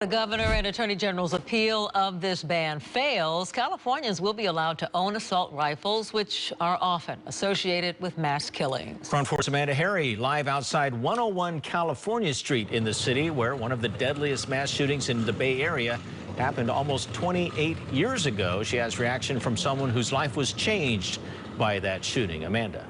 The governor and attorney general's appeal of this ban fails. Californians will be allowed to own assault rifles, which are often associated with mass killings. Front 4's Amanda Harry live outside 101 California Street in the city, where one of the deadliest mass shootings in the Bay Area happened almost 28 years ago. She has reaction from someone whose life was changed by that shooting. Amanda.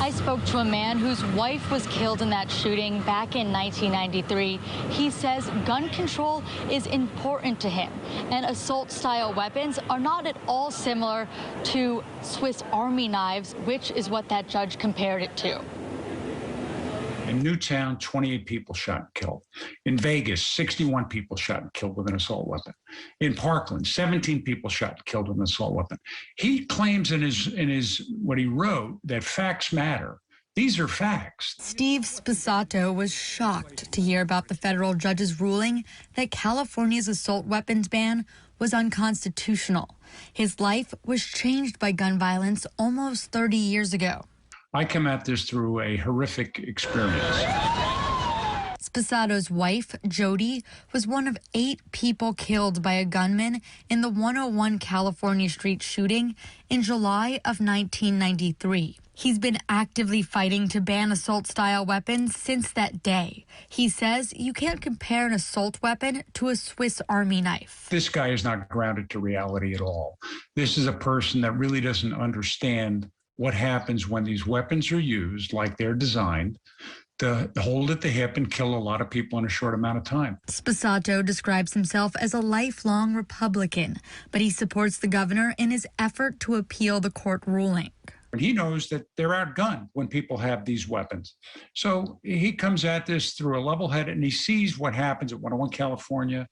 I spoke to a man whose wife was killed in that shooting back in 1993. He says gun control is important to him, and assault-style weapons are not at all similar to Swiss Army knives, which is what that judge compared it to. In Newtown, 28 people shot and killed. In Vegas, 61 people shot and killed with an assault weapon. In Parkland, 17 people shot and killed with an assault weapon. He claims in his what he wrote that facts matter. These are facts. Steve Sposato was shocked to hear about the federal judge's ruling that California's assault weapons ban was unconstitutional. His life was changed by gun violence almost 30 years ago. I come at this through a horrific experience. Sposato's wife, Jody, was one of 8 people killed by a gunman in the 101 California Street shooting in July of 1993. He's been actively fighting to ban assault-style weapons since that day. He says you can't compare an assault weapon to a Swiss Army knife. This guy is not grounded to reality at all. This is a person that really doesn't understand what happens when these weapons are used like they're designed to hold at the hip and kill a lot of people in a short amount of time. Sposato describes himself as a lifelong Republican, but he supports the governor in his effort to appeal the court ruling. And he knows that they're outgunned when people have these weapons. So he comes at this through a level head, and he sees what happens at 101 California,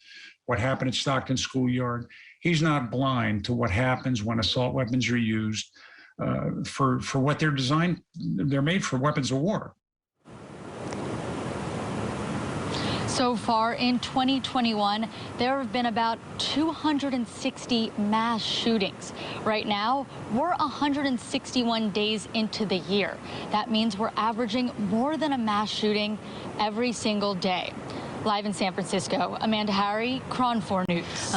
what happened at Stockton Schoolyard. He's not blind to what happens when assault weapons are used for what they're designed. They're made for weapons of war. So far in 2021, there have been about 260 mass shootings. Right now, we're 161 days into the year. That means we're averaging more than a mass shooting every single day. Live in San Francisco, Amanda Harry, KRON 4 News.